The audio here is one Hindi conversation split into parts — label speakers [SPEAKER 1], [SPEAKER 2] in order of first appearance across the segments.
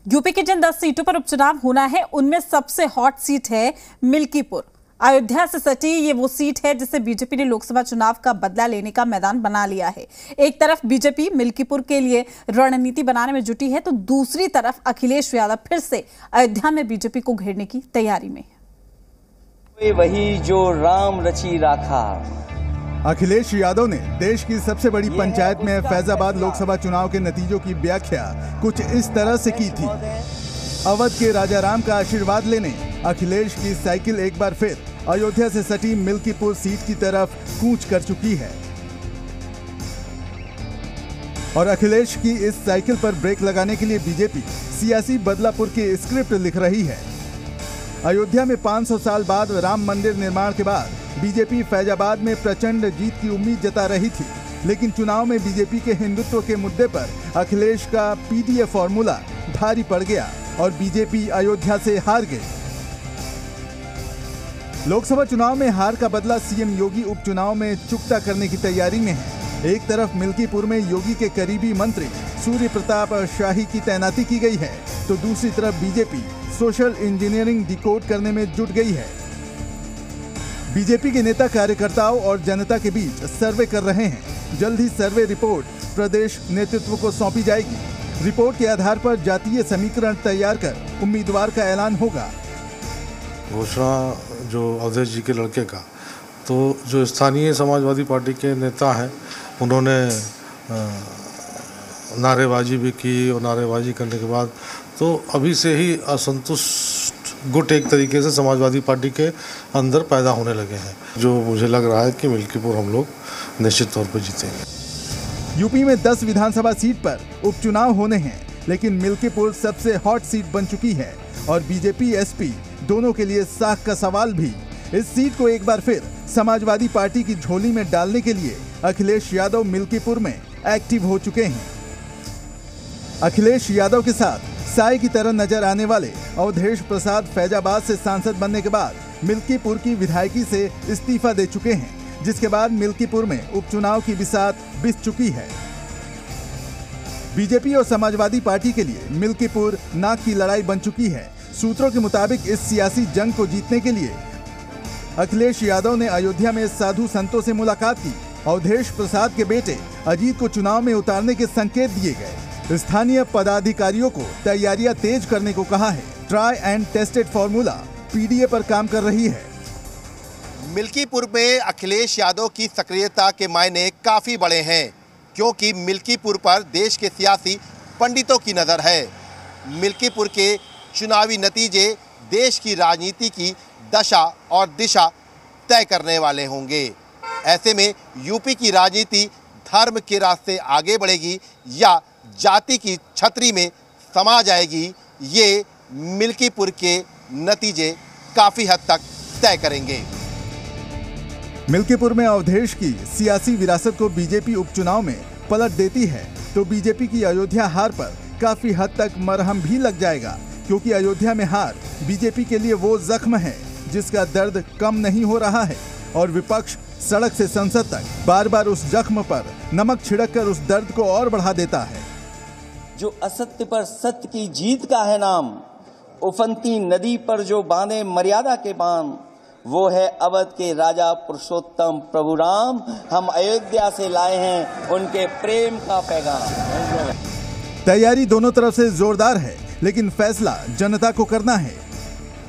[SPEAKER 1] यूपी की जिन 10 सीटों पर उपचुनाव होना है उनमें सबसे हॉट सीट है मिल्कीपुर। अयोध्या से सटी ये वो सीट है जिसे बीजेपी ने लोकसभा चुनाव का बदला लेने का मैदान बना लिया है। एक तरफ बीजेपी मिल्कीपुर के लिए रणनीति बनाने में जुटी है तो दूसरी तरफ अखिलेश यादव फिर से अयोध्या में बीजेपी को घेरने की तैयारी में है।
[SPEAKER 2] वही जो राम रची राखा।
[SPEAKER 3] अखिलेश यादव ने देश की सबसे बड़ी पंचायत में फैजाबाद लोकसभा चुनाव के नतीजों की व्याख्या कुछ इस तरह से की थी। अवध के राजा राम का आशीर्वाद लेने अखिलेश की साइकिल एक बार फिर अयोध्या से सटी मिल्कीपुर सीट की तरफ कूच कर चुकी है और अखिलेश की इस साइकिल पर ब्रेक लगाने के लिए बीजेपी सियासी बदलापुर की स्क्रिप्ट लिख रही है। अयोध्या में 500 साल बाद राम मंदिर निर्माण के बाद बीजेपी फैजाबाद में प्रचंड जीत की उम्मीद जता रही थी, लेकिन चुनाव में बीजेपी के हिंदुत्व के मुद्दे पर अखिलेश का पीडीए फॉर्मूला भारी पड़ गया और बीजेपी अयोध्या से हार गई। लोकसभा चुनाव में हार का बदला सीएम योगी उपचुनाव में चुकता करने की तैयारी में है। एक तरफ मिल्कीपुर में योगी के करीबी मंत्री सूर्य प्रताप शाही की तैनाती की गई है तो दूसरी तरफ बीजेपी सोशल इंजीनियरिंग डिकोड करने में जुट गई है। बीजेपी के नेता कार्यकर्ताओं और जनता के बीच सर्वे कर रहे हैं। जल्द ही सर्वे रिपोर्ट प्रदेश नेतृत्व को सौंपी जाएगी। रिपोर्ट के आधार पर जातीय समीकरण तैयार कर उम्मीदवार का ऐलान होगा।
[SPEAKER 4] घोषणा जो अवधेश जी के लड़के का, तो जो स्थानीय समाजवादी पार्टी के नेता हैं उन्होंने नारेबाजी भी की और नारेबाजी करने के बाद तो अभी से ही असंतुष्ट गुट एक तरीके से समाजवादी पार्टी के अंदर पैदा होने लगे हैं, जो मुझे लग रहा है कि मिल्कीपुर हम लोग निश्चित तौर पर जीतेंगे।
[SPEAKER 3] यूपी में 10 विधानसभा सीट पर उपचुनाव होने हैं, लेकिन मिल्कीपुर सबसे हॉट सीट बन चुकी है और बीजेपी एसपी दोनों के लिए साख का सवाल भी। इस सीट को एक बार फिर समाजवादी पार्टी की झोली में डालने के लिए अखिलेश यादव मिल्कीपुर में एक्टिव हो चुके हैं। अखिलेश यादव के साथ साय की तरह नजर आने वाले अवधेश प्रसाद फैजाबाद से सांसद बनने के बाद मिल्कीपुर की विधायकी से इस्तीफा दे चुके हैं, जिसके बाद मिल्कीपुर में उपचुनाव की बिसात बिछ चुकी है। बीजेपी और समाजवादी पार्टी के लिए मिल्कीपुर नाक की लड़ाई बन चुकी है। सूत्रों के मुताबिक इस सियासी जंग को जीतने के लिए अखिलेश यादव ने अयोध्या में साधु संतों से मुलाकात की। अवधेश प्रसाद के बेटे अजीत को चुनाव में उतारने के संकेत दिए गए। स्थानीय पदाधिकारियों को तैयारियां तेज करने को कहा है। Try and tested formula PDA पर काम कर रही है।
[SPEAKER 5] मिल्कीपुर में अखिलेश यादव की सक्रियता के मायने काफी बड़े हैं, क्योंकि मिल्कीपुर पर देश के सियासी पंडितों की नजर है। मिल्कीपुर के चुनावी नतीजे देश की राजनीति की दशा और दिशा तय करने वाले होंगे। ऐसे में यूपी की राजनीति धर्म के रास्ते आगे बढ़ेगी या जाति की छतरी में समा जाएगी, ये मिल्कीपुर के नतीजे काफी हद तक तय करेंगे।
[SPEAKER 3] मिल्कीपुर में अवधेश की सियासी विरासत को बीजेपी उपचुनाव में पलट देती है तो बीजेपी की अयोध्या हार पर काफी हद तक मरहम भी लग जाएगा, क्योंकि अयोध्या में हार बीजेपी के लिए वो जख्म है जिसका दर्द कम नहीं हो रहा है और विपक्ष सड़क से संसद तक बार बार उस जख्म पर नमक छिड़ककर उस दर्द को और बढ़ा देता है।
[SPEAKER 2] जो असत्य पर सत्य की जीत का है नाम, उफनती नदी पर जो बांधे मर्यादा के बांध, वो है अवध के राजा पुरुषोत्तम प्रभु राम। हम अयोध्या से लाए हैं उनके प्रेम का पैगाम।
[SPEAKER 3] तैयारी दोनों तरफ से जोरदार है, लेकिन फैसला जनता को करना है।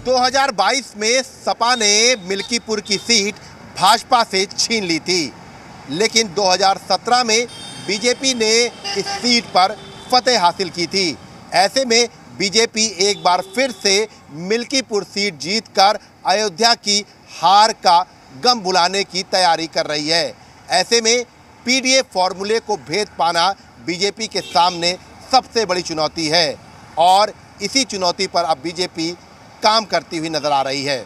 [SPEAKER 5] 2022 में सपा ने मिल्कीपुर की सीट भाजपा से छीन ली थी, लेकिन 2017 में बीजेपी ने इस सीट पर फतेह हासिल की थी। ऐसे में बीजेपी एक बार फिर से मिल्कीपुर सीट जीतकर अयोध्या की हार का गम भुलाने की तैयारी कर रही है। ऐसे में पीडीए फॉर्मूले को भेद पाना बीजेपी के सामने सबसे बड़ी चुनौती है और इसी चुनौती पर अब बीजेपी काम करती हुई नजर आ रही है।